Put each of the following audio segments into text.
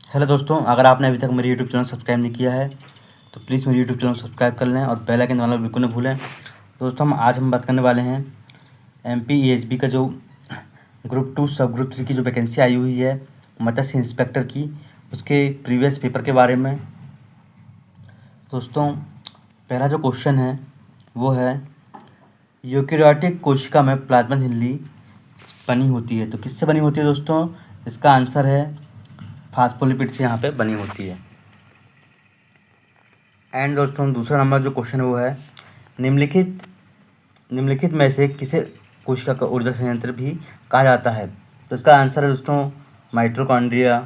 Hello दोस्तों, अगर आपने अभी तक मेरे यूट्यूब चैनल सब्सक्राइब नहीं किया है तो प्लीज़ मेरे यूट्यूब चैनल सब्सक्राइब कर लें और बेल आइकन दबाना बिल्कुल न भूलें। दोस्तों आज हम बात करने वाले हैं MPEHB का जो ग्रुप 2 सब ग्रुप 3 की जो वैकेंसी आई हुई है मत्स्य इंस्पेक्टर की, उसके प्रीवियस पेपर के बारे में। दोस्तों पहला जो क्वेश्चन है वो है यूकेरियोटिक कोशिका में प्लाज्मा झिल्ली बनी होती है तो किससे बनी होती है दोस्तों? इसका आंसर है फास्फोलिपिड से यहाँ पे बनी होती है। एंड दोस्तों दूसरा नंबर जो क्वेश्चन है वो है निम्नलिखित में से किसे कोशिका का ऊर्जा संयंत्र भी कहा जाता है? तो इसका आंसर है दोस्तों माइटोकॉन्ड्रिया।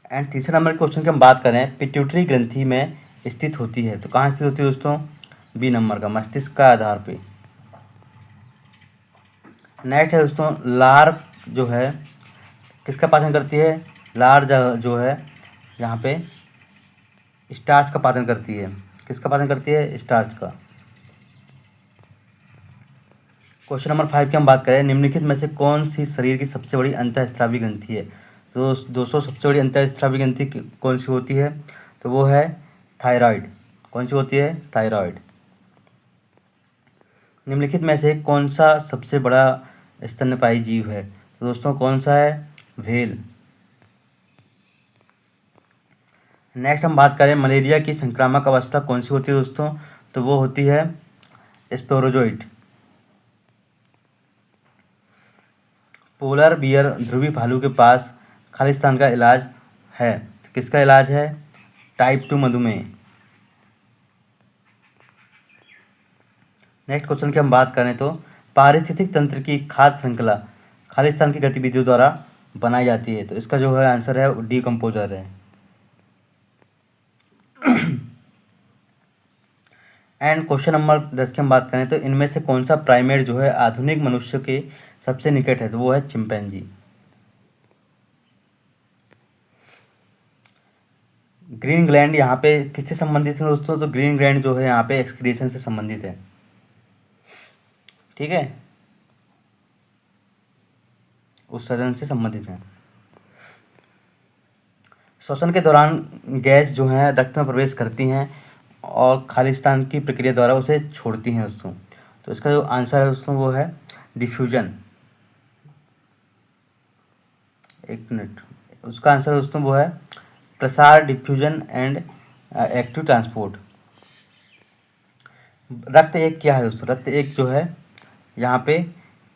एंड तीसरा नंबर क्वेश्चन की हम बात करें पिट्यूटरी ग्रंथि में स्थित होती है तो कहाँ स्थित होती है दोस्तों? बी नंबर का मस्तिष्क का आधार पे। नेक्स्ट है दोस्तों लार जो है किसका पाचन करती है? लार जो है यहाँ पे स्टार्च का पाचन करती है। किसका पाचन करती है? स्टार्च का। क्वेश्चन नंबर 5 की हम बात करें निम्नलिखित में से कौन सी शरीर की सबसे बड़ी अंतःस्रावी ग्रंथि है? तो दोस्तों सबसे बड़ी अंतःस्रावी ग्रंथि कौन सी होती है? तो वो है थायराइड। कौन सी होती है? थायराइड। निम्नलिखित में से कौन सा सबसे बड़ा स्तनपायी जीव है? तो दोस्तों कौन सा है? व्हेल। नेक्स्ट हम बात करें मलेरिया की संक्रामक अवस्था कौन सी होती है दोस्तों? तो वो होती है स्पोरोजोइट। पोलर बियर ध्रुवी भालू के पास खालिस्तान का इलाज है। किसका इलाज है? टाइप 2 मधुमेह। नेक्स्ट क्वेश्चन की हम बात करें तो पारिस्थितिक तंत्र की खाद्य श्रृंखला खालिस्तान की गतिविधियों द्वारा बनाई जाती है तो इसका जो है आंसर है डीकम्पोजर है। एंड क्वेश्चन नंबर 10 की हम बात करें तो इनमें से कौन सा प्राइमेट जो है आधुनिक मनुष्य के सबसे निकट है? तो वो है चिंपैंजी। ग्रीन ग्लैंड यहाँ पे किससे संबंधित है दोस्तों? तो ग्रीन ग्लैंड जो है यहाँ पे एक्सक्रीशन से संबंधित है। ठीक है, उत्सर्जन से संबंधित है। श्वसन के दौरान गैस जो है रक्त में प्रवेश करती हैं और खालिस्तान की प्रक्रिया द्वारा उसे छोड़ती हैं दोस्तों। तो इसका जो आंसर है दोस्तों वो है डिफ्यूजन। एक मिनट, उसका आंसर दोस्तों वो है प्रसार, डिफ्यूजन एंड एक्टिव ट्रांसपोर्ट। रक्त एक क्या है दोस्तों? रक्त एक जो है यहाँ पे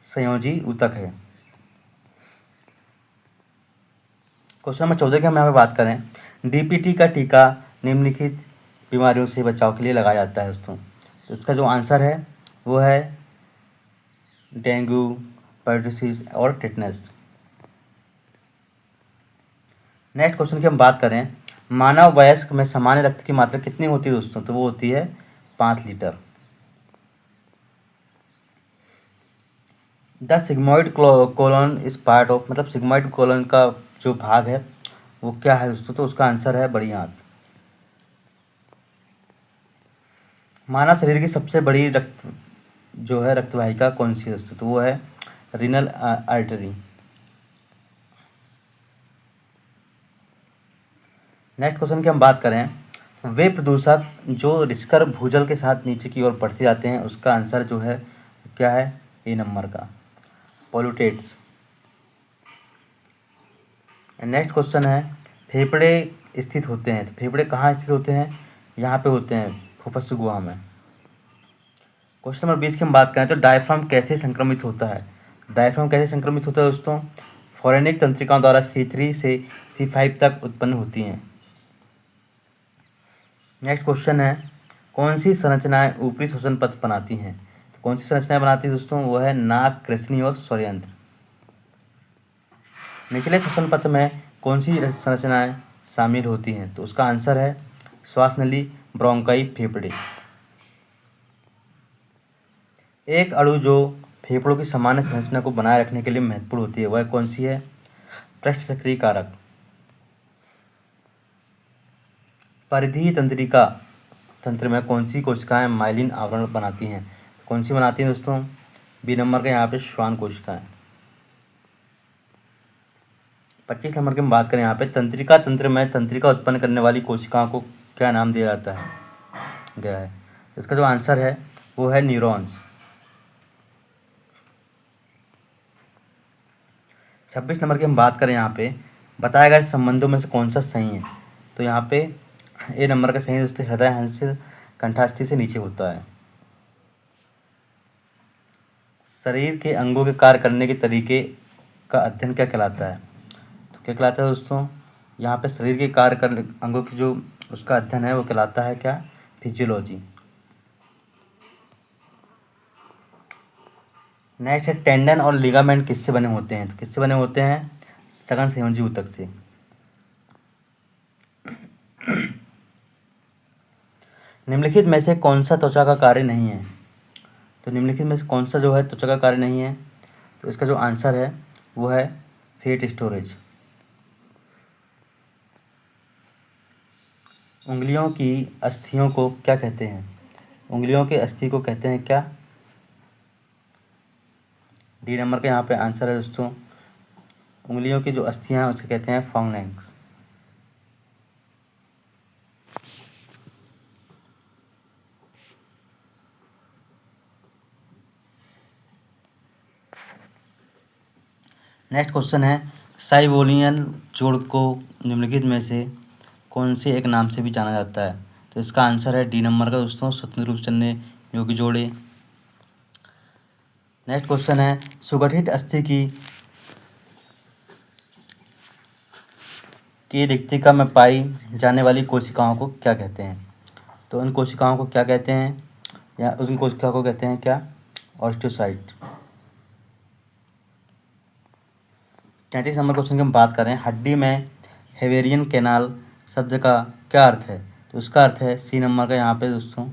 संयोजी ऊतक है। क्वेश्चन नंबर 14 की हम यहाँ पे बात करें DPT का टीका निम्नलिखित बीमारियों से बचाव के लिए लगाया जाता है दोस्तों। तो इसका जो आंसर है वो है डेंगू, परटूसिस और टिटनेस। नेक्स्ट क्वेश्चन की हम बात करें मानव वयस्क में सामान्य रक्त की मात्रा कितनी होती है दोस्तों? तो वो होती है 5 लीटर। द सिग्मोइड कोलन इस पार्ट ऑफ, मतलब सिग्मोइड कोलन का जो भाग है वो क्या है दोस्तों? तो उसका आंसर है बड़ी आंत। मानव शरीर की सबसे बड़ी रक्त जो है रक्तवाहिका कौन सी है दोस्तों? तो वो है रीनल आर्टरी। नेक्स्ट क्वेश्चन की हम बात करें वे प्रदूषक जो रिसकर भूजल के साथ नीचे की ओर बढ़ते जाते हैं उसका आंसर जो है क्या है? ए नंबर का पोल्यूटेट्स। नेक्स्ट क्वेश्चन है फेफड़े स्थित होते हैं तो फेफड़े कहाँ स्थित होते हैं? यहाँ पे होते हैं फुफ्फुस गुहा में। क्वेश्चन नंबर 20 की हम बात करें तो डायफ्राम कैसे संक्रमित होता है? डायफ्राम कैसे संक्रमित होता है दोस्तों? फोरेनिक तंत्रिकाओं द्वारा C3 से C5 तक उत्पन्न होती हैं। नेक्स्ट क्वेश्चन है कौन सी संरचनाएं ऊपरी श्वसन पथ बनाती हैं? तो कौन सी संरचनाएं बनाती है दोस्तों? वो है नाक, कृष्णि और स्वरयंत्र। निचले श्वसन पथ में कौन सी संरचनाएं शामिल होती हैं? तो उसका आंसर है श्वास नली, ब्रोंकाई, फेफड़े। एक अणु जो फेफड़ों की सामान्य संरचना को बनाए रखने के लिए महत्वपूर्ण होती है वह कौन सी है? पृष्ठ सक्रिय कारक। परिधीय तंत्रिका तंत्र में कौन सी कोशिकाएं माइलिन आवरण बनाती हैं? कौन सी बनाती हैं दोस्तों? बी नंबर का यहाँ पे श्वान कोशिकाएं। 25 नंबर की हम बात करें यहाँ पे, तंत्रिका तंत्र में तंत्रिका उत्पन्न करने वाली कोशिकाओं को क्या नाम दिया जाता है गया है? तो इसका जो आंसर है वो है न्यूरॉन्स। 26 नंबर की हम बात करें यहाँ पे, बताया गया संबंधों में से कौन सा सही है? तो यहाँ पे ए नंबर का सही है दोस्तों, हृदय हंस कंठास्थि से नीचे होता है। शरीर के अंगों के कार्य करने के तरीके का अध्ययन क्या कहलाता है? तो क्या कहलाता है दोस्तों? यहाँ पे शरीर के कार्य कर अंगों की जो उसका अध्ययन है वो कहलाता है क्या? फिजियोलॉजी। नेक्स्ट है, टेंडन और लिगामेंट किससे बने होते हैं? तो किससे बने होते हैं? सघन संयोजी ऊतक से। निम्नलिखित में से कौन सा त्वचा का कार्य नहीं है? तो निम्नलिखित में से कौन सा जो है त्वचा का कार्य नहीं है? तो इसका जो आंसर है वो है फैट स्टोरेज। उंगलियों की अस्थियों को क्या कहते हैं? उंगलियों के अस्थि को कहते हैं क्या? डी नंबर का यहाँ पे आंसर है दोस्तों, उंगलियों की जो अस्थियां हैं उसे कहते हैं फोंगनेंस। नेक्स्ट क्वेश्चन है, साइबोलियन जोड़ को निम्नलिखित में से कौन से एक नाम से भी जाना जाता है? तो इसका आंसर है डी नंबर का दोस्तों, स्वतंत्र रूप से चलने योग्य जोड़े। नेक्स्ट क्वेश्चन है, सुगठित अस्थि की रिक्तिका में पाई जाने वाली कोशिकाओं को क्या कहते हैं? तो उन कोशिकाओं को क्या कहते हैं, या उन कोशिकाओं को कहते हैं क्या? ऑस्टियोसाइट। 33 नंबर क्वेश्चन की हम बात करें, हड्डी में हेवेरियन कैनाल शब्द का क्या अर्थ है? तो उसका अर्थ है सी नंबर का यहाँ पे दोस्तों,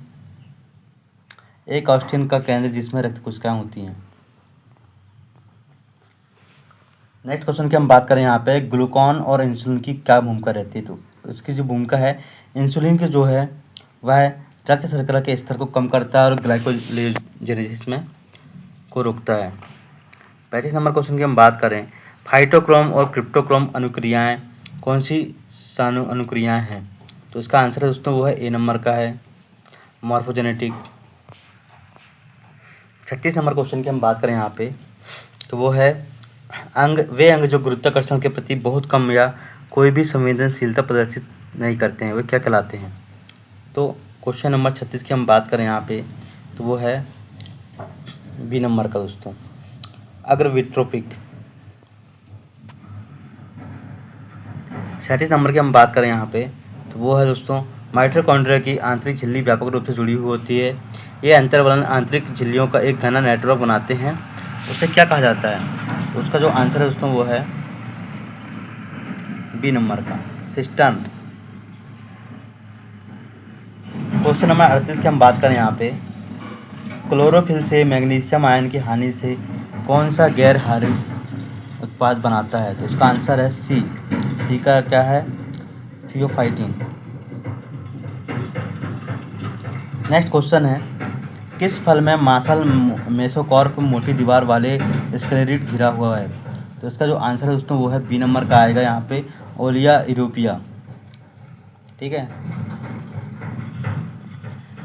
एक ऑस्टिन का केंद्र जिसमें रक्त कोशिकाएं होती हैं। नेक्स्ट क्वेश्चन की हम बात करें यहाँ पे, ग्लूकॉन और इंसुलिन की क्या भूमिका रहती है? तो इसकी जो भूमिका है, इंसुलिन की जो है वह रक्त शर्करा के स्तर को कम करता है और ग्लाइकोजेनेसिस में को रोकता है। 35 नंबर क्वेश्चन की हम बात करें, फाइटोक्रोम और क्रिप्टोक्रोम अनुक्रियाएं कौन सी सानु अनुक्रियाएं हैं? तो इसका आंसर है दोस्तों वो है ए नंबर का है, मॉर्फोजेनेटिक। 36 नंबर क्वेश्चन की हम बात करें यहाँ पे, तो वो है वे अंग जो गुरुत्वाकर्षण के प्रति बहुत कम या कोई भी संवेदनशीलता प्रदर्शित नहीं करते हैं, वे क्या कहलाते हैं? तो क्वेश्चन नंबर 36 की हम बात करें यहाँ पे, तो वो है बी नंबर का दोस्तों, अग्रविट्रोपिक। 37 नंबर की हम बात करें यहाँ पे, तो वो है दोस्तों, माइटोकॉन्ड्रिया की आंतरिक झिल्ली व्यापक रूप से जुड़ी हुई होती है। ये अंतर्वलन आंतरिक झिल्लियों का एक घना नेटवर्क बनाते हैं, उसे क्या कहा जाता है? तो उसका जो आंसर है दोस्तों वो है बी नंबर का, सिस्टर्न। क्वेश्चन नंबर 38 की हम बात करें यहाँ पे, क्लोरोफिल से मैग्नीशियम आयन की हानि से कौन सा गैर हानिक उत्पाद बनाता है? तो उसका आंसर है सी का क्या है? थियोफाइटिन। नेक्स्ट क्वेश्चन है, किस फल में मासल मेसोकॉर्प मोटी दीवार वाले स्क्लेरिड घिरा हुआ है? तो इसका जो आंसर है दोस्तों वो है बी नंबर का आएगा यहाँ पे, ओलिया यूरोपिया। ठीक है।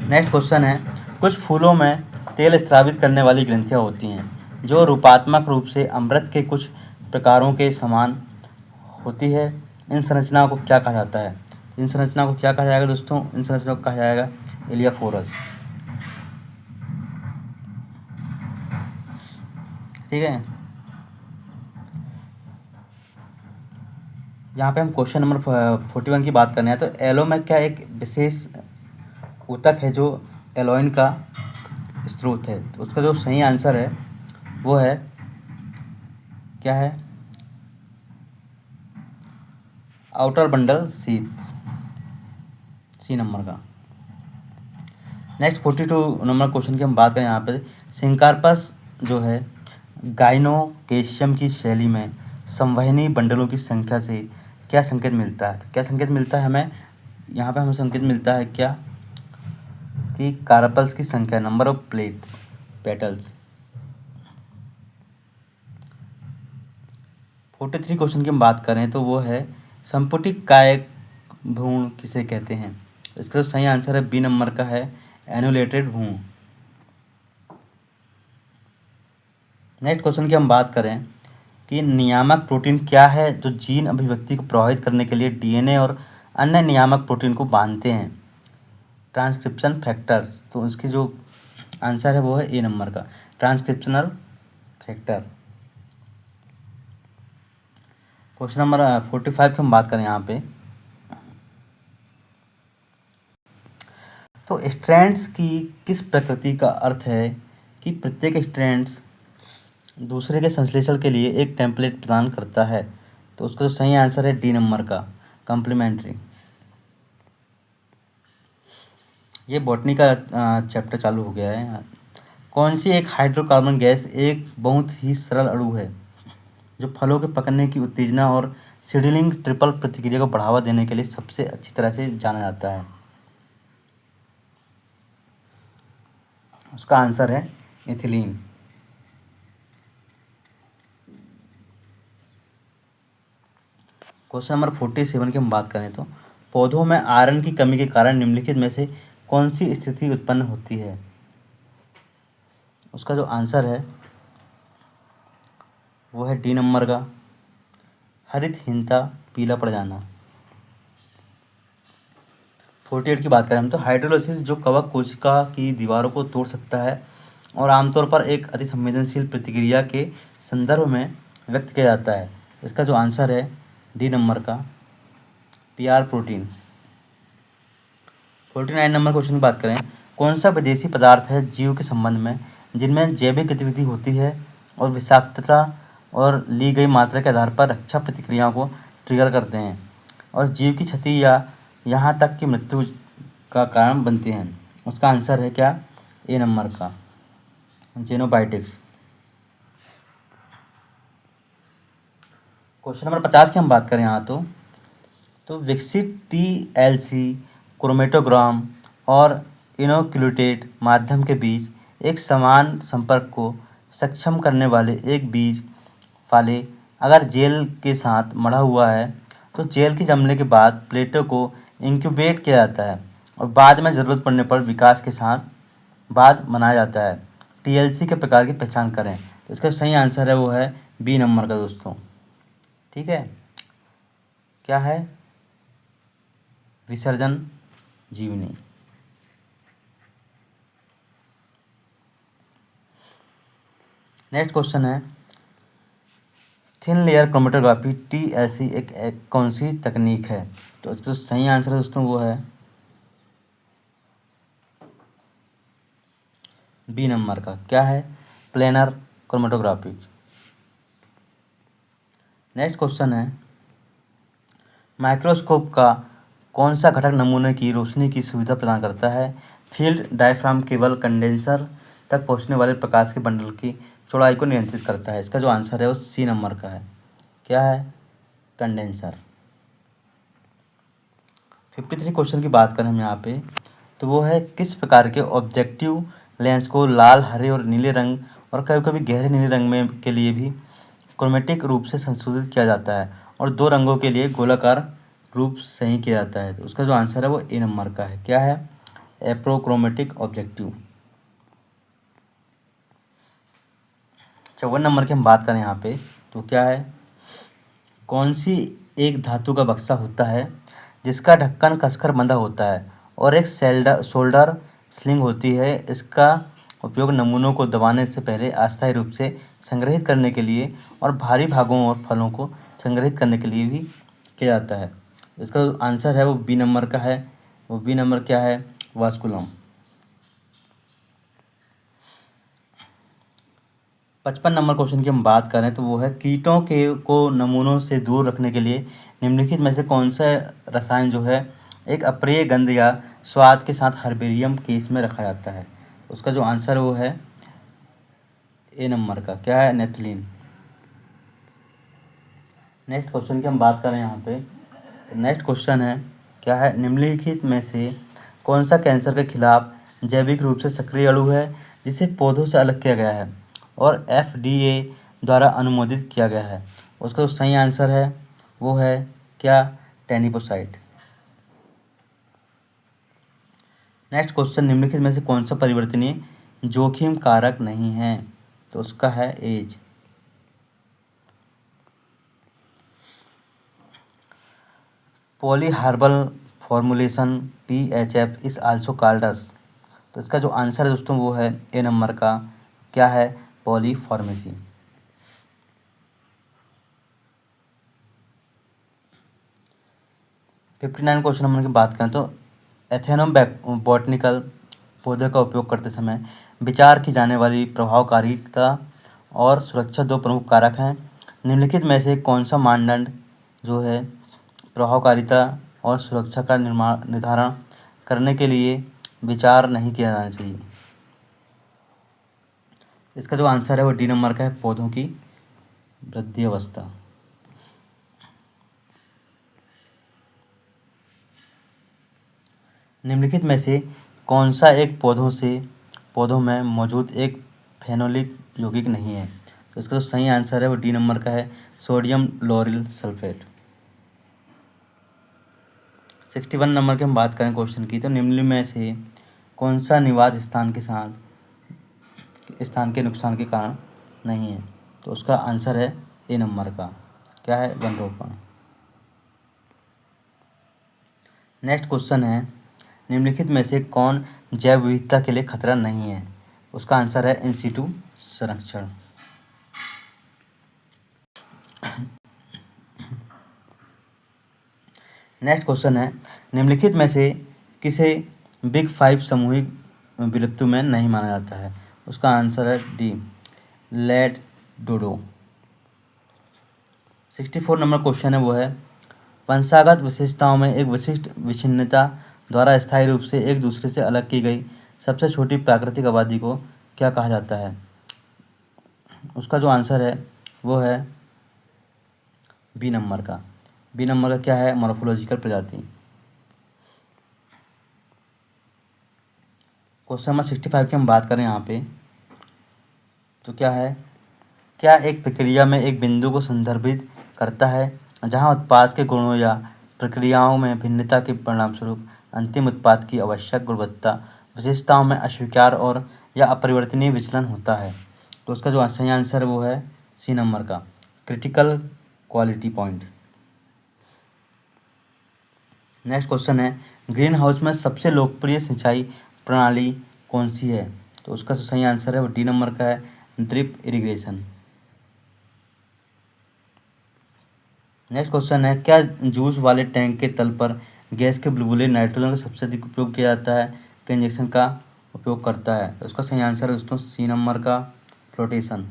नेक्स्ट क्वेश्चन है, कुछ फूलों में तेल स्रावित करने वाली ग्रंथियाँ होती हैं जो रूपात्मक रूप से अमृत के कुछ प्रकारों के समान होती है, इन संरचनाओं को क्या कहा जाता है? इन संरचनाओं को क्या कहा जाएगा दोस्तों? इन संरचनाओं को कहा जाएगा एलियाफोरस। ठीक है। यहाँ पे हम क्वेश्चन नंबर 41 की बात करना है, तो एलोमेक्या एक विशेष ऊतक है जो एलोइन का स्रोत है। तो उसका जो सही आंसर है वो है क्या है? Outer bundle sheath, C number का। नेक्स्ट 42 नंबर क्वेश्चन की हम बात करें यहाँ पे, सिंकार्पस जो है गाइनोकेशियम की शैली में संवहनी बंडलों की संख्या से क्या संकेत मिलता है? तो क्या संकेत मिलता है हमें यहाँ पे? हमें संकेत मिलता है क्या कि कार्पल्स की संख्या, नंबर ऑफ पेटल्स। 43 क्वेश्चन की हम बात करें तो वो है संपुटिक कायिक भ्रूण किसे कहते हैं। इसका जो सही आंसर है बी नंबर का है एनुलेटेड भ्रूण। नेक्स्ट क्वेश्चन की हम बात करें कि नियामक प्रोटीन क्या है जो जीन अभिव्यक्ति को प्रभावित करने के लिए डीएनए और अन्य नियामक प्रोटीन को बांधते हैं। Transcription factors. तो इसकी जो आंसर है वो है ए नंबर का ट्रांसक्रिप्शनल फैक्टर। क्वेश्चन नंबर 45 की हम बात करें यहाँ पे तो स्ट्रैंड्स की किस प्रकृति का अर्थ है कि प्रत्येक स्ट्रैंड्स दूसरे के संश्लेषण के लिए एक टेम्पलेट प्रदान करता है। तो उसका जो सही आंसर है डी नंबर का कॉम्प्लीमेंट्री। ये बॉटनी का चैप्टर चालू हो गया है। कौन सी एक हाइड्रोकार्बन गैस एक बहुत ही सरल अणु है जो फलों के पकने की उत्तेजना और सीडलिंग ट्रिपल प्रतिक्रिया को बढ़ावा देने के लिए सबसे अच्छी तरह से जाना जाता है। उसका आंसर है इथिलीन। क्वेश्चन नंबर 47 की हम बात करें तो पौधों में आयरन की कमी के कारण निम्नलिखित में से कौन सी स्थिति उत्पन्न होती है। उसका जो आंसर है वो है डी नंबर का हरितहीनता, पीला पड़ जाना। 48 की बात करें हम तो हाइड्रोलिसिस जो कवक कोशिका की दीवारों को तोड़ सकता है और आमतौर पर एक अति संवेदनशील प्रतिक्रिया के संदर्भ में व्यक्त किया जाता है। इसका जो आंसर है डी नंबर का पीआर प्रोटीन। 49 नंबर क्वेश्चन की बात करें कौन सा विदेशी पदार्थ है जीव के संबंध में जिनमें जैविक गतिविधि होती है और विषाक्तता और ली गई मात्रा के आधार पर रक्षा प्रतिक्रियाओं को ट्रिगर करते हैं और जीव की क्षति या यहाँ तक कि मृत्यु का कारण बनते हैं। उसका आंसर है क्या ए नंबर का जेनोबायोटिक्स। क्वेश्चन नंबर 50 की हम बात करें यहाँ तो विकसित टीएलसी क्रोमेटोग्राम और इनोक्युलेटेड माध्यम के बीच एक समान संपर्क को सक्षम करने वाले एक बीज फाले अगर जेल के साथ मढ़ा हुआ है तो जेल के जमने के बाद प्लेटों को इंक्यूबेट किया जाता है और बाद में ज़रूरत पड़ने पर विकास के साथ बाद मनाया जाता है। टीएलसी के प्रकार की पहचान करें। तो इसका सही आंसर है वो है बी नंबर का दोस्तों। ठीक है, क्या है विसर्जन जीवनी। नेक्स्ट क्वेश्चन है थिन लेयर क्रोमेटोग्राफी टीएलसी एक कौन सी तकनीक है। तो इसका सही आंसर है दोस्तों वो है बी नंबर का क्या है प्लेनर क्रोमेटोग्राफी। नेक्स्ट क्वेश्चन है माइक्रोस्कोप का कौन सा घटक नमूने की रोशनी की सुविधा प्रदान करता है। फील्ड डायफ्राम केवल कंडेंसर तक पहुंचने वाले प्रकाश के बंडल की चौड़ाई को नियंत्रित करता है। इसका जो आंसर है वो सी नंबर का है क्या है कंडेंसर। 53 क्वेश्चन की बात करें हम यहाँ पे तो वो है किस प्रकार के ऑब्जेक्टिव लेंस को लाल, हरे और नीले रंग और कभी कभी गहरे नीले रंग में के लिए भी क्रोमेटिक रूप से संशोधित किया जाता है और दो रंगों के लिए गोलाकार रूप सही किया जाता है। तो उसका जो आंसर है वो ए नंबर का है क्या है एप्रोक्रोमेटिक ऑब्जेक्टिव। 54 नंबर की हम बात करें यहाँ पे तो क्या है कौन सी एक धातु का बक्सा होता है जिसका ढक्कन कसकर बंधा होता है और एक शोल्डर स्लिंग होती है। इसका उपयोग नमूनों को दबाने से पहले अस्थायी रूप से संग्रहित करने के लिए और भारी भागों और फलों को संग्रहित करने के लिए भी किया जाता है। इसका आंसर है वो बी नंबर का है। वो बी नंबर क्या है वास्कुलम। 55 नंबर क्वेश्चन की हम बात करें तो वो है कीटों के को नमूनों से दूर रखने के लिए निम्नलिखित में से कौन सा रसायन जो है एक अप्रिय गंध या स्वाद के साथ हर्बेरियम केस में रखा जाता है। उसका जो आंसर वो है ए नंबर का क्या है नेथलीन। नेक्स्ट क्वेश्चन की हम बात करें यहाँ पे तो नेक्स्ट क्वेश्चन है क्या है निम्नलिखित में से कौन सा कैंसर के खिलाफ जैविक रूप से सक्रिय अणु है जिसे पौधों से अलग किया गया है और FDA द्वारा अनुमोदित किया गया है। उसका जो सही आंसर है वो है क्या, टेनिपोसाइट। नेक्स्ट क्वेश्चन, निम्नलिखित में से कौन सा परिवर्तनीय जोखिम कारक नहीं है? तो उसका है as. Polyherbal formulation PHF is also called as. तो इसका जो आंसर है दोस्तों वो है ए नंबर का, क्या है, पॉलीफॉर्मेसी। फिफ्टी नाइन क्वेश्चन नंबर की बात करें तो एथेनोबॉटनिकल पौधे का उपयोग करते समय विचार की जाने वाली प्रभावकारिता और सुरक्षा दो प्रमुख कारक हैं। निम्नलिखित में से कौन सा मानदंड जो है प्रभावकारिता और सुरक्षा का निर्धारण करने के लिए विचार नहीं किया जाना चाहिए? इसका जो आंसर है वो डी नंबर का है, पौधों की वृद्धि अवस्था। निम्नलिखित में से कौन सा एक पौधों में मौजूद एक फेनोलिक यौगिक नहीं है? तो इसका जो सही आंसर है वो डी नंबर का है, सोडियम लॉरिल सल्फेट। 61 नंबर की हम बात करें क्वेश्चन की, तो निम्न में से कौन सा निवास स्थान के नुकसान के कारण नहीं है? तो उसका आंसर है ए नंबर का, क्या है, वन रोपण। नेक्स्ट क्वेश्चन है, निम्नलिखित में से कौन जैव विविधता के लिए खतरा नहीं है? उसका आंसर है इन सीटू संरक्षण। नेक्स्ट क्वेश्चन है, निम्नलिखित में से किसे बिग फाइव सामूहिक विलुप्ति में नहीं माना जाता है? उसका आंसर है डी, लेड डोडो। 64 नंबर क्वेश्चन है वो है, वंशागत विशेषताओं में एक विशिष्ट विच्छिन्नता द्वारा स्थायी रूप से एक दूसरे से अलग की गई सबसे छोटी प्राकृतिक आबादी को क्या कहा जाता है? उसका जो आंसर है वो है बी नंबर का। बी नंबर का क्या है, मॉर्फोलॉजिकल प्रजाति। क्वेश्चन नंबर 65 की हम बात करें यहाँ पे, तो क्या है, क्या एक प्रक्रिया में एक बिंदु को संदर्भित करता है जहाँ उत्पाद के गुणों या प्रक्रियाओं में भिन्नता के परिणामस्वरूप अंतिम उत्पाद की आवश्यक गुणवत्ता विशेषताओं में अस्वीकार और या अपरिवर्तनीय विचलन होता है? तो उसका जो सही आंसर है वो है सी नंबर का, critical quality point. Next question है, ग्रीन हाउस में सबसे लोकप्रिय सिंचाई प्रणाली कौन सी है? तो उसका जो सही आंसर है वो डी नंबर का है, ड्रिप इरिगेशन। नेक्स्ट क्वेश्चन है, क्या जूस वाले टैंक के तल पर गैस के बुलबुले नाइट्रोजन का सबसे अधिक उपयोग किया जाता है कि इंजेक्शन का उपयोग करता है? तो उसका सही आंसर है दोस्तों सी नंबर का, फ्लोटेशन।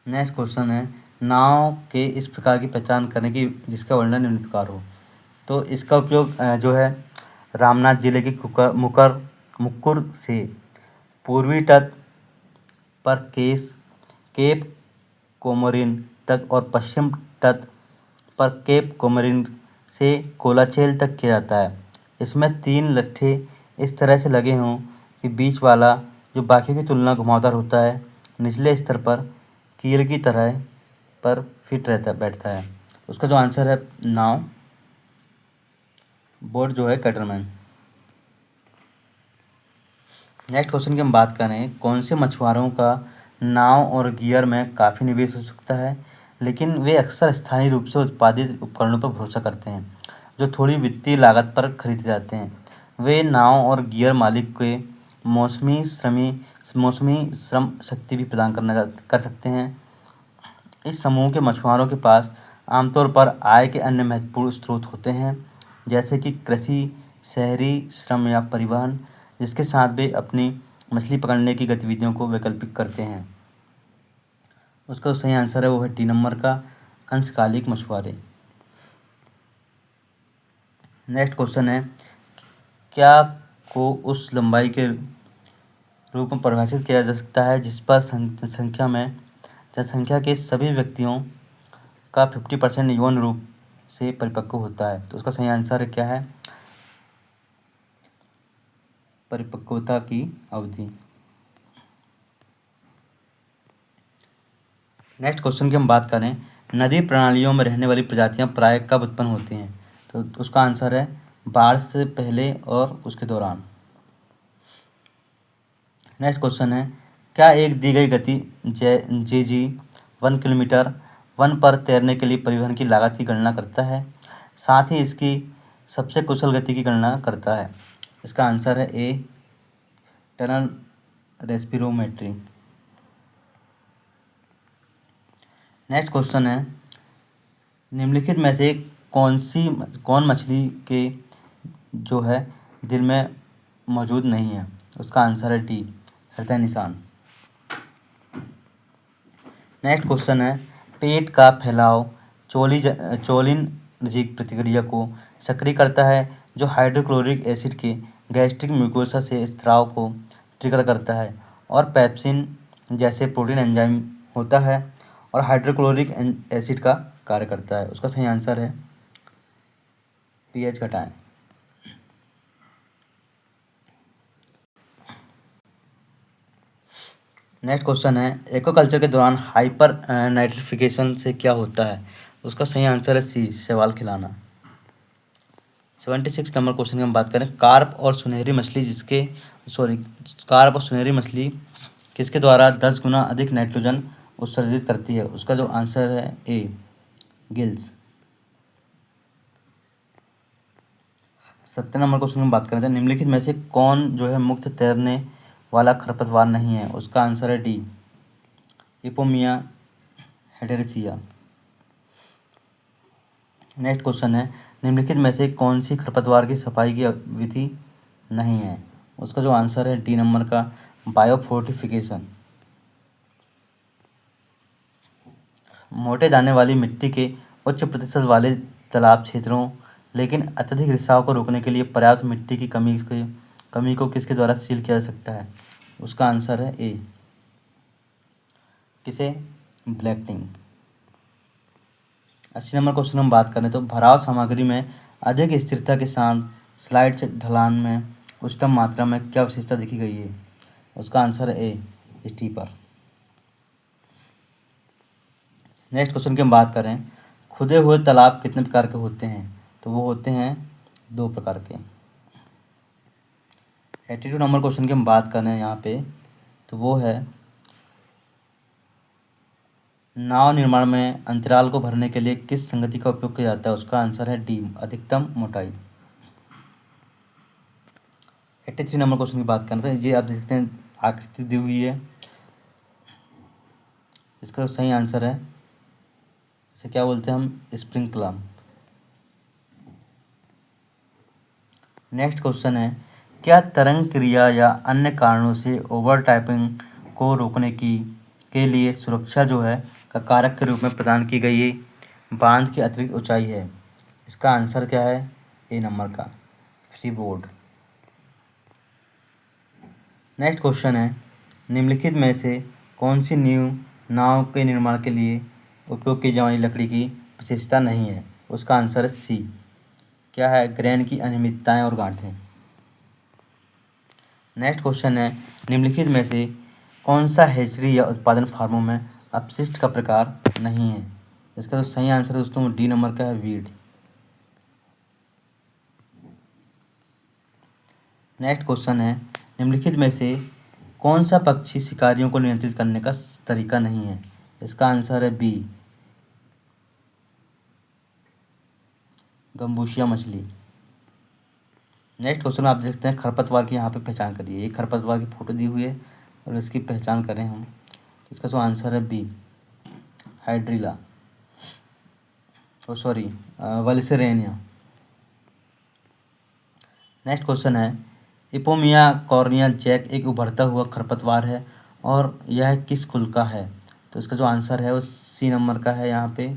नेक्स्ट क्वेश्चन है, नाव के इस प्रकार की पहचान करने की जिसका वर्णन निम्न प्रकार हो। तो इसका उपयोग जो है रामनाथ जिले के मुक्कुर से पूर्वी तट पर केप कोमोरिन तक और पश्चिम तट पर केप कोमोरिन से कोलाचेल तक किया जाता है। इसमें 3 लट्ठे इस तरह से लगे हों कि बीच वाला जो बाकियों की तुलना घुमावदार होता है, निचले स्तर पर कील की तरह पर फिट बैठता है। उसका जो आंसर है नाव बोट जो है कटरमैन। नेक्स्ट क्वेश्चन की हम बात करें, कौन से मछुआरों का नाव और गियर में काफ़ी निवेश हो सकता है लेकिन वे अक्सर स्थानीय रूप से उत्पादित उपकरणों पर भरोसा करते हैं जो थोड़ी वित्तीय लागत पर खरीदे जाते हैं? वे नाव और गियर मालिक के मौसमी श्रम शक्ति भी प्रदान कर सकते हैं। इस समूह के मछुआरों के पास आमतौर पर आय के अन्य महत्वपूर्ण स्रोत होते हैं जैसे कि कृषि, शहरी श्रम या परिवहन, जिसके साथ वे अपनी मछली पकड़ने की गतिविधियों को वैकल्पिक करते हैं। उसका सही आंसर है वो है डी नंबर का, अंशकालिक मछुआरे। नेक्स्ट क्वेश्चन है, क्या को उस लंबाई के रूप में परिभाषित किया जा सकता है जिस पर जनसंख्या के सभी व्यक्तियों का 50% यौन रूप से परिपक्व होता है? तो उसका सही आंसर क्या है, परिपक्वता की अवधि। नेक्स्ट क्वेश्चन की हम बात करें, नदी प्रणालियों में रहने वाली प्रजातियां प्राय कब उत्पन्न होती हैं? तो उसका आंसर है बाढ़ से पहले और उसके दौरान। नेक्स्ट क्वेश्चन है, क्या एक दी गई गति जी जी 1 किलोमीटर वन पर तैरने के लिए परिवहन की लागत की गणना करता है, साथ ही इसकी सबसे कुशल गति की गणना करता है? इसका आंसर है ए, टनल रेस्पिरोमेट्री। नेक्स्ट क्वेश्चन है, निम्नलिखित में से कौन मछली के जो है दिल में मौजूद नहीं है? उसका आंसर है डी, हृदय निशान। नेक्स्ट क्वेश्चन है, पेट का फैलाव चोलिनर्जिक प्रतिक्रिया को सक्रिय करता है जो हाइड्रोक्लोरिक एसिड के गैस्ट्रिक म्यूकोसा से स्राव को ट्रिगर करता है, और पेप्सिन जैसे प्रोटीन एंजाइम होता है और हाइड्रोक्लोरिक एसिड का कार्य करता है? उसका सही आंसर है पीएच घटाएं। नेक्स्ट क्वेश्चन है, एक्वाकल्चर के दौरान हाइपर नाइट्रिफिकेशन से क्या होता है? उसका सही आंसर है सी, शैवाल खिलाना। 76 नंबर क्वेश्चन की हम बात करें, कार्प और सुनहरी मछली किसके द्वारा 10 गुना अधिक नाइट्रोजन उत्सर्जित करती है? उसका जो आंसर है ए, गिल्स। 70 नंबर क्वेश्चन की हम बात करें, निम्नलिखित में से कौन जो है मुक्त तैरने वाला खरपतवार नहीं है? उसका आंसर है डी, इपोमिया हेटेरिसिया। नेक्स्ट क्वेश्चन है, निम्नलिखित में से कौन सी खरपतवार की सफाई की विधि नहीं है? उसका जो आंसर है डी नंबर का, बायोफोर्टिफिकेशन। मोटे दाने वाली मिट्टी के उच्च प्रतिशत वाले तालाब क्षेत्रों लेकिन अत्यधिक रिसाव को रोकने के लिए पर्याप्त मिट्टी की कमी को किसके द्वारा सील किया जा सकता है? उसका आंसर है ए, किसे? ब्लैकटिंग। 80 नंबर क्वेश्चन हम बात करें तो भराव सामग्री में अधिक स्थिरता के साथ स्लाइड ढलान में उच्चतम मात्रा में क्या विशेषता देखी गई है? उसका आंसर है ए, स्टीपर। नेक्स्ट क्वेश्चन की हम बात करें, खुदे हुए तालाब कितने प्रकार के होते हैं? तो वो होते हैं 2 प्रकार के। 82 नंबर क्वेश्चन की हम बात करें यहाँ पे तो वो है, नाव निर्माण में अंतराल को भरने के लिए किस संगति का उपयोग किया जाता है? उसका आंसर है डी, अधिकतम मोटाई। 83 नंबर क्वेश्चन की बात करते हैं, ये आप देख सकते हैं आकृति दी हुई है, इसका सही आंसर है, इसे क्या बोलते हैं हम? स्प्रिंकलर। नेक्स्ट क्वेश्चन है, क्या तरंग क्रिया या अन्य कारणों से ओवर टाइपिंग को रोकने के लिए सुरक्षा जो है का कारक के रूप में प्रदान की गई बांध की अतिरिक्त ऊंचाई है? इसका आंसर क्या है? ए नंबर का, फ्री बोर्ड। नेक्स्ट क्वेश्चन है, निम्नलिखित में से कौन सी नाव के निर्माण के लिए उपयोग की जाने वाली लकड़ी की विशेषता नहीं है? उसका आंसर है सी, क्या है? ग्रेन की अनियमितताएं और गांठें। नेक्स्ट क्वेश्चन है, निम्नलिखित में से कौन सा हेचरी या उत्पादन फार्मों में अपशिष्ट का प्रकार नहीं है? इसका तो सही आंसर है दोस्तों डी नंबर का है, वीड। नेक्स्ट क्वेश्चन है, निम्नलिखित में से कौन सा पक्षी शिकारियों को नियंत्रित करने का तरीका नहीं है? इसका आंसर है बी, गम्बूशिया मछली। नेक्स्ट क्वेश्चन आप देखते हैं, खरपतवार की यहाँ पे पहचान करिए। एक खरपतवार की फोटो दी हुई है और इसकी पहचान करें हम, तो इसका जो आंसर है बी, हाइड्रिला, ओ सॉरी वलिसेरेनिया। नेक्स्ट क्वेश्चन है, इपोमिया कॉर्निया जैक एक उभरता हुआ खरपतवार है और यह किस कुल का है? तो इसका जो आंसर है वो सी नंबर का है, यहाँ पे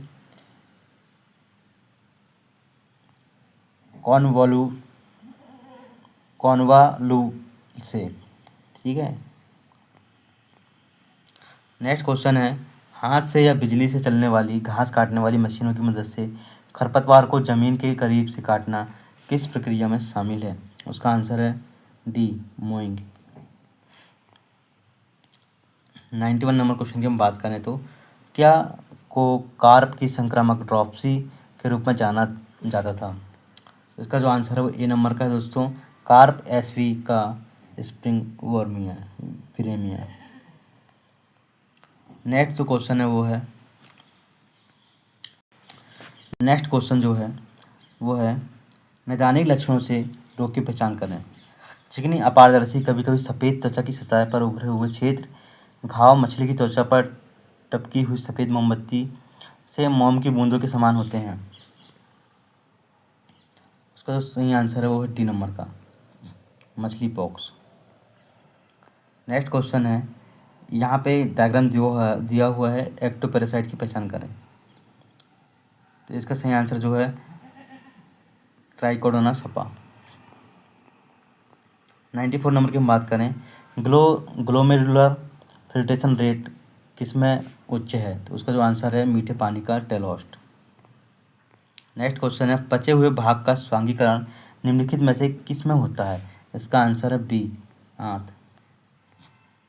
कॉन्वालू से, ठीक है। नेक्स्ट क्वेश्चन है, हाथ से या बिजली से चलने वाली घास काटने वाली मशीनों की मदद से खरपतवार को ज़मीन के करीब से काटना किस प्रक्रिया में शामिल है? उसका आंसर है डी, मोइंग। 91 नंबर क्वेश्चन की हम बात करें तो क्या को कार्प की संक्रामक ड्रॉपसी के रूप में जाना जाता था? इसका जो आंसर है वो ए नंबर का है दोस्तों, कार्प एसवी का स्प्रिंग वर्मिया फिरेमिया। नेक्स्ट जो क्वेश्चन है वो है, नेक्स्ट क्वेश्चन जो है वो है, नैदानिक लक्षणों से रोग की पहचान करें। चिकनी अपारदर्शी कभी कभी सफ़ेद त्वचा की सतह पर उभरे हुए क्षेत्र, घाव मछली की त्वचा पर टपकी हुई सफ़ेद मोमबत्ती से मोम की बूंदों के समान होते हैं। उसका जो सही आंसर है वो है डी नंबर का, मछली पॉक्स। नेक्स्ट क्वेश्चन है, यहाँ पे डायग्राम दिया हुआ है, एक्टोपैरासाइट की पहचान करें। तो इसका सही आंसर जो है ट्राइकोडोना सपा। 94 नंबर की हम बात करें, ग्लोमेरुलर फिल्ट्रेशन रेट किसमें उच्च है? तो उसका जो आंसर है मीठे पानी का टेलोस्ट। नेक्स्ट क्वेश्चन है, पचे हुए भाग का स्वांगीकरण निम्नलिखित में से किस में होता है? इसका आंसर है बी, आंत।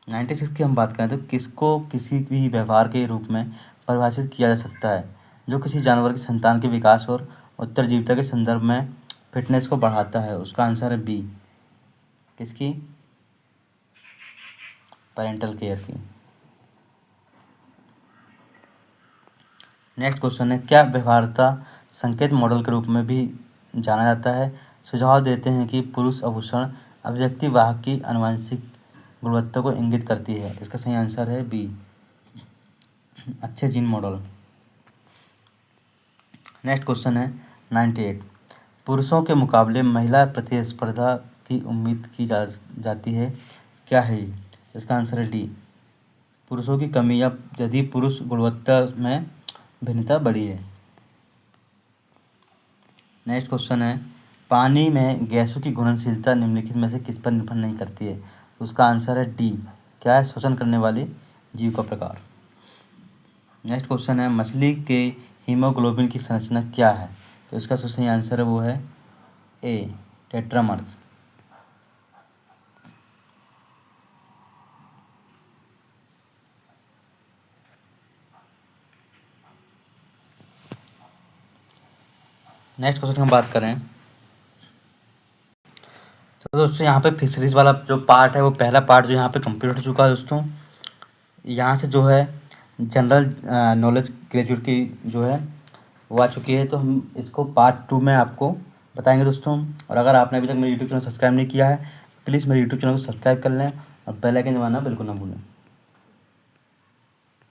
96 की हम बात करें तो किसको किसी भी व्यवहार के रूप में परिभाषित किया जा सकता है जो किसी जानवर की संतान के विकास और उत्तरजीविता के संदर्भ में फिटनेस को बढ़ाता है? उसका आंसर है बी, किसकी? पेरेंटल केयर की। नेक्स्ट क्वेश्चन है, क्या व्यवहार्यता संकेत मॉडल के रूप में भी जाना जाता है सुझाव देते हैं कि पुरुष आभूषण अभिव्यक्ति वाहक की आनुवंशिक गुणवत्ता को इंगित करती है? इसका सही आंसर है बी, अच्छे जीन मॉडल। नेक्स्ट क्वेश्चन है 98, पुरुषों के मुकाबले महिला प्रतिस्पर्धा की उम्मीद की जाती है, क्या है ये? इसका आंसर है डी, पुरुषों की कमी या यदि पुरुष गुणवत्ता में भिन्नता बड़ी है। नेक्स्ट क्वेश्चन है, पानी में गैसों की घुलनशीलता निम्नलिखित में से किस पर निर्भर नहीं करती है? उसका आंसर है डी, क्या है? श्वसन करने वाले जीव का प्रकार। नेक्स्ट क्वेश्चन है, मछली के हीमोग्लोबिन की संरचना क्या है? तो इसका जो सही आंसर है वो है ए, टेट्रामर्स। नेक्स्ट क्वेश्चन हम बात करें तो दोस्तों यहाँ पे फिशरीज वाला जो पार्ट है वो पहला पार्ट जो यहाँ पे कंप्लीट हो चुका है दोस्तों। यहाँ से जो है जनरल नॉलेज ग्रेजुएट की जो है वो आ चुकी है, तो हम इसको पार्ट 2 में आपको बताएंगे दोस्तों। और अगर आपने अभी तक मेरे यूट्यूब चैनल सब्सक्राइब नहीं किया है, प्लीज़ मेरे यूट्यूब चैनल को सब्सक्राइब कर लें और बेल आइकन दबाना बिल्कुल ना भूलें।